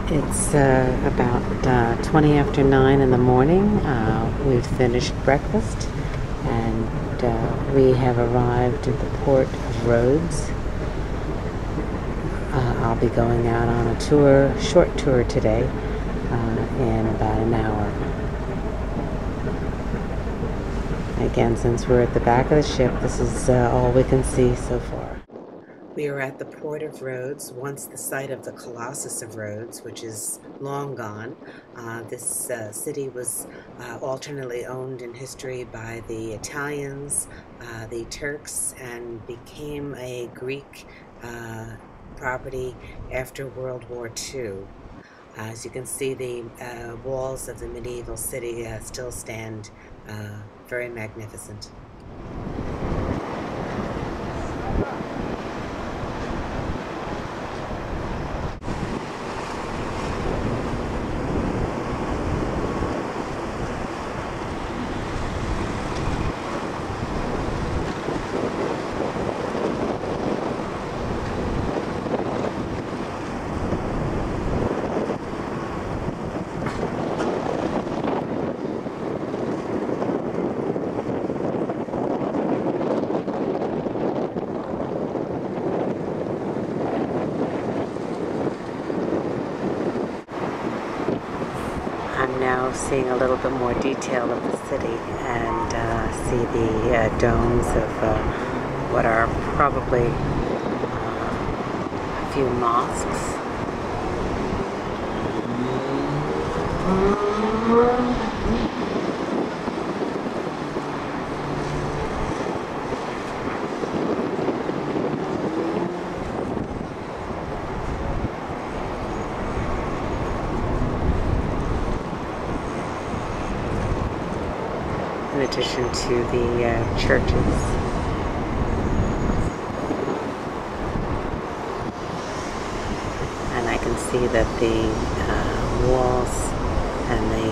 It's about 20 after 9 in the morning. We've finished breakfast and we have arrived at the port of Rhodes. I'll be going out on a tour, short tour today, in about an hour. Again, since we're at the back of the ship, this is all we can see so far. We are at the port of Rhodes, once the site of the Colossus of Rhodes, which is long gone. This city was alternately owned in history by the Italians, the Turks, and became a Greek property after World War II. As you can see, the walls of the medieval city still stand very magnificent. I'm now seeing a little bit more detail of the city and see the domes of what are probably a few mosques. In addition to the churches. And I can see that the walls and the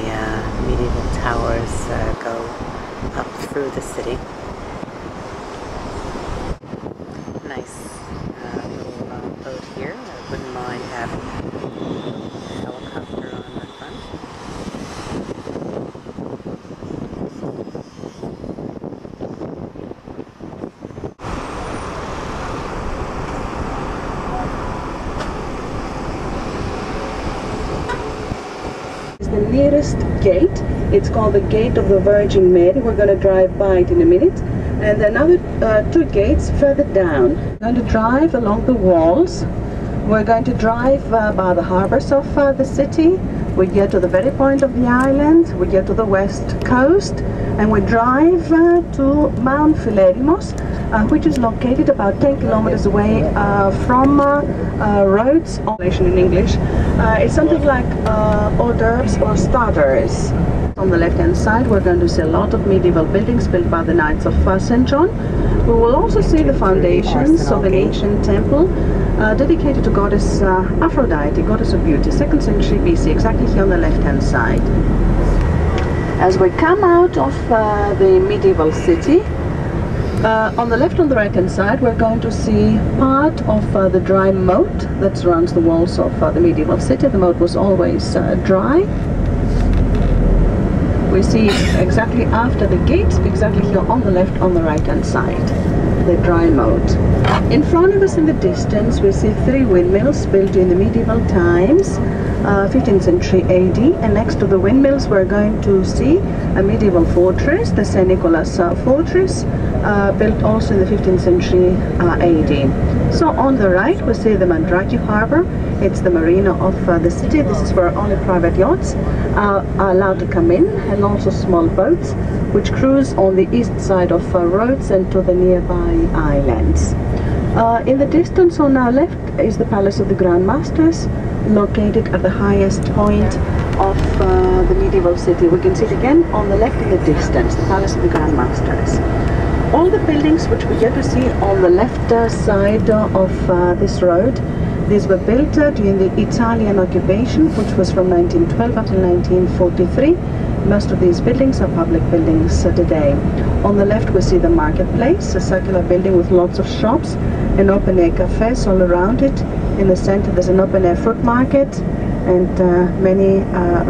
medieval towers go up through the city. Nice little boat here. I wouldn't mind having a helicopter on the front. The nearest gate, it's called the Gate of the Virgin Mary. We're going to drive by it in a minute, and another two gates further down. We're going to drive along the walls. We're going to drive by the harbors of the city. We get to the very point of the island, we get to the west coast, and we drive to Mount Philerimos, which is located about 10 kilometers away from Rhodes. In English, it's something like hors d'oeuvres or starters. On the left-hand side, we're going to see a lot of medieval buildings built by the Knights of St. John. We will also see the foundations of an ancient temple dedicated to goddess Aphrodite, goddess of beauty, 2nd century BC, exactly here on the left-hand side. As we come out of the medieval city, on the left and the right-hand side, we're going to see part of the dry moat that surrounds the walls of the medieval city. The moat was always dry. We see exactly after the gates, exactly here on the left, on the right-hand side, the dry moat. In front of us in the distance, we see 3 windmills built in the medieval times, 15th century AD, and next to the windmills we're going to see a medieval fortress, the St. Nicholas fortress, built also in the 15th century AD. So on the right we see the Mandraki harbor. It's the marina of the city. This is where only private yachts are allowed to come in, and also small boats which cruise on the east side of Rhodes and to the nearby islands. In the distance on our left is the Palace of the Grand Masters, located at the highest point of the medieval city. We can see it again on the left in the distance, the Palace of the Grand Masters. All the buildings which we get to see on the left side of this road, these were built during the Italian occupation, which was from 1912 until 1943. Most of these buildings are public buildings today. On the left we see the marketplace, a circular building with lots of shops and open-air cafes all around it. In the center there's an open-air fruit market, and many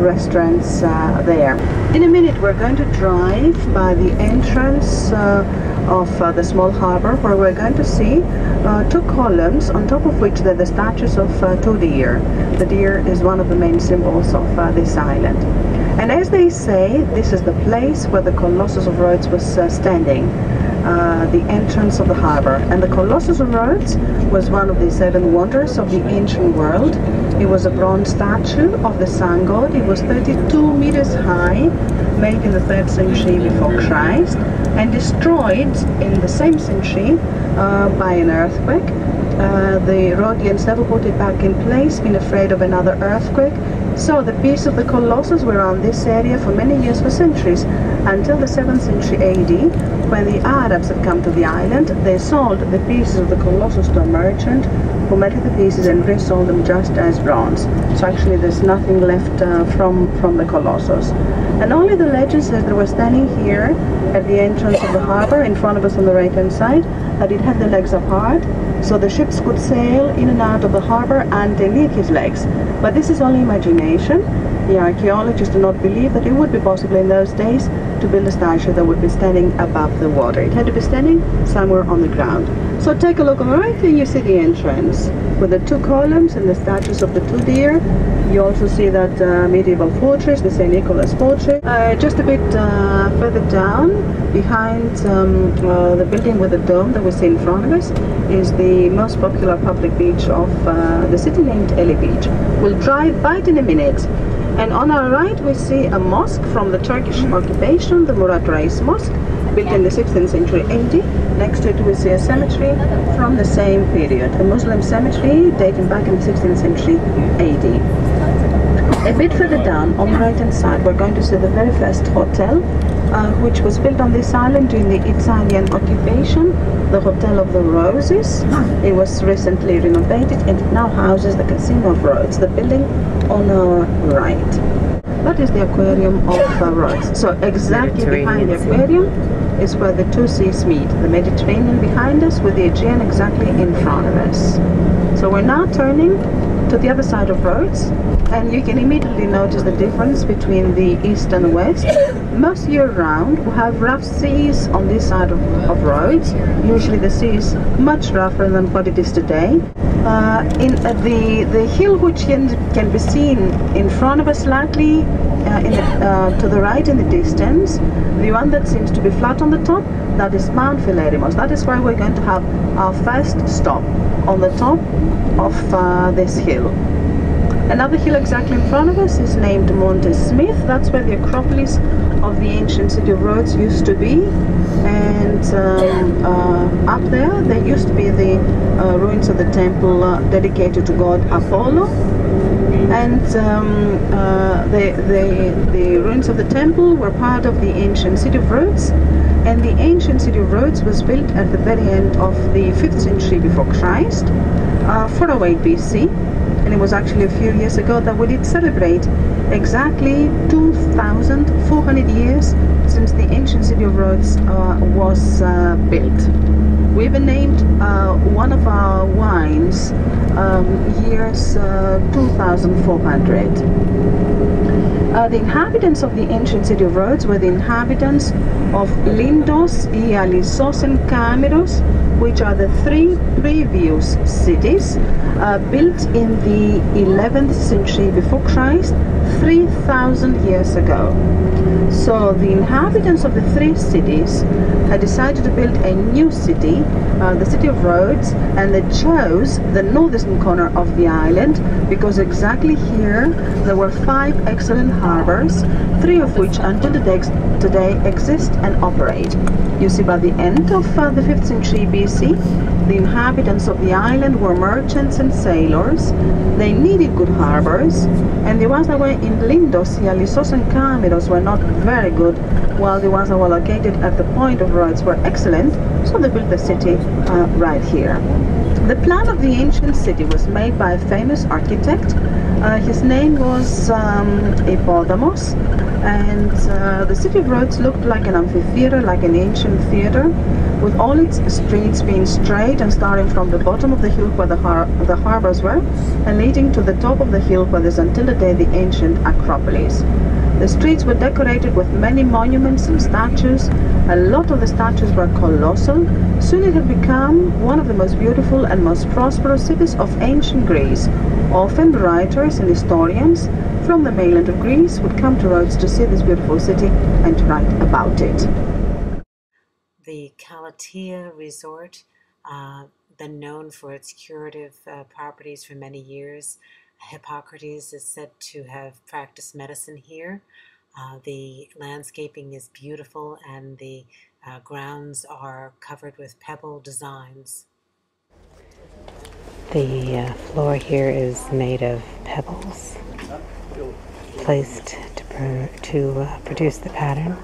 restaurants there. In a minute we're going to drive by the entrance of the small harbor, where we're going to see two columns on top of which there are the statues of two deer. The deer is one of the main symbols of this island. And as they say, this is the place where the Colossus of Rhodes was standing, the entrance of the harbor. And the Colossus of Rhodes was one of the seven wonders of the ancient world. It was a bronze statue of the sun god. It was 32 meters high, made in the 3rd century before Christ, and destroyed in the same century by an earthquake. The Rhodians never put it back in place, being afraid of another earthquake. So the pieces of the Colossus were around this area for many years, for centuries, until the 7th century AD, when the Arabs had come to the island. They sold the pieces of the Colossus to a merchant who melted the pieces and resold them just as bronze. So actually there's nothing left from the Colossus. And only the legend says that we're standing here at the entrance of the harbor, in front of us on the right hand side, that it had the legs apart, so the ships could sail in and out of the harbor underneath his legs. But this is only imagination. The archaeologists do not believe that it would be possible in those days to build a statue that would be standing above the water. It had to be standing somewhere on the ground. So take a look on the right and you see the entrance with the two columns and the statues of the two deer. You also see that medieval fortress, the St. Nicholas fortress. Just a bit further down, behind the building with the dome that we see in front of us, is the most popular public beach of the city, named Eli Beach. We'll drive by it in a minute. And on our right we see a mosque from the Turkish occupation, the Murat Reis Mosque, built in the 16th century AD. Next to it we see a cemetery from the same period, a Muslim cemetery dating back in the 16th century AD. A bit further down, on the right hand side, we're going to see the very first hotel, which was built on this island during the Italian occupation, the Hotel of the Roses. It was recently renovated and it now houses the Casino of Rhodes, the building on our right. That is the aquarium of Rhodes. So exactly behind the aquarium is where the two seas meet, the Mediterranean behind us with the Aegean exactly in front of us. So we're now turning to the other side of Rhodes, and you can immediately notice the difference between the east and west. Most year round we have rough seas on this side of Rhodes. Usually the sea is much rougher than what it is today. In the hill which can be seen in front of us slightly to the right in the distance, the one that seems to be flat on the top, that is Mount Philerimos. That is where we're going to have our first stop, on the top of this hill. Another hill exactly in front of us is named Monte Smith. That's where the Acropolis of the ancient city of Rhodes used to be. And up there used to be the ruins of the temple dedicated to god Apollo. And the ruins of the temple were part of the ancient city of Rhodes. And the ancient city of Rhodes was built at the very end of the 5th century before Christ, 408 BC. And it was actually a few years ago that we did celebrate exactly 2,400 years since the ancient city of Rhodes was built. We even named one of our wines years 2400. The inhabitants of the ancient city of Rhodes were the inhabitants of Lindos, Ialissos and Kamiros, which are the three previous cities built in the 11th century before Christ, 3,000 years ago. So the inhabitants of the three cities had decided to build a new city, the city of Rhodes, and they chose the northern corner of the island because exactly here there were 5 excellent harbors, 3 of which until today exist and operate. You see, by the end of the 5th century BC, the inhabitants of the island were merchants and sailors. They needed good harbors, and the ones that were in Lindos, Ialissos and Kamiros were not very good, while the ones that were located at the point of Rhodes were excellent, so they built the city right here. The plan of the ancient city was made by a famous architect. His name was Hippodamos, And the city of Rhodes looked like an amphitheater, like an ancient theater, with all its streets being straight and starting from the bottom of the hill where the harbors were, and leading to the top of the hill where there's until today the ancient Acropolis. The streets were decorated with many monuments and statues. A lot of the statues were colossal. Soon it had become one of the most beautiful and most prosperous cities of ancient Greece. Often writers and historians from the mainland of Greece would come to Rhodes to see this beautiful city and to write about it. The Calatia Resort, been known for its curative properties for many years. Hippocrates is said to have practiced medicine here. The landscaping is beautiful and the grounds are covered with pebble designs. The floor here is made of pebbles placed to produce the pattern.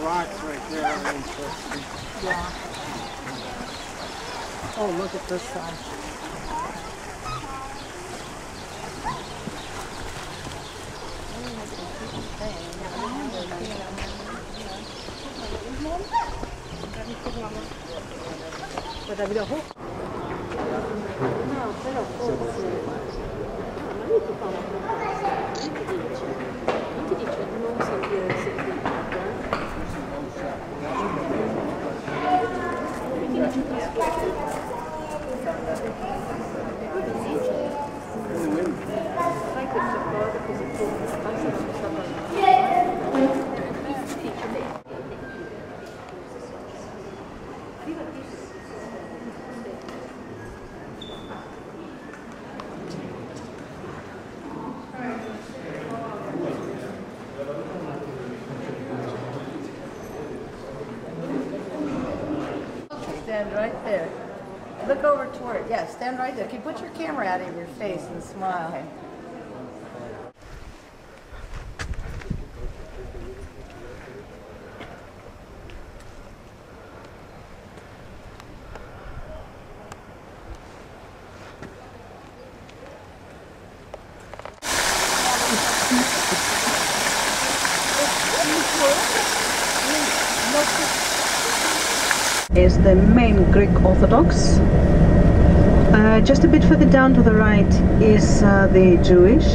Rocks right there are interesting. Yeah. Oh, look at this side. Stand right there. Look over toward, yeah, stand right there. Okay, put your camera out of your face and smile. Is the main Greek Orthodox. Just a bit further down to the right is the Jewish,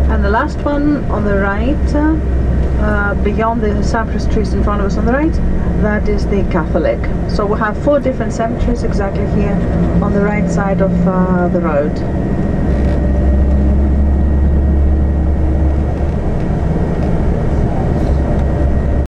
and the last one on the right, beyond the cypress trees in front of us on the right, that is the Catholic. So we have 4 different cemeteries exactly here on the right side of the road.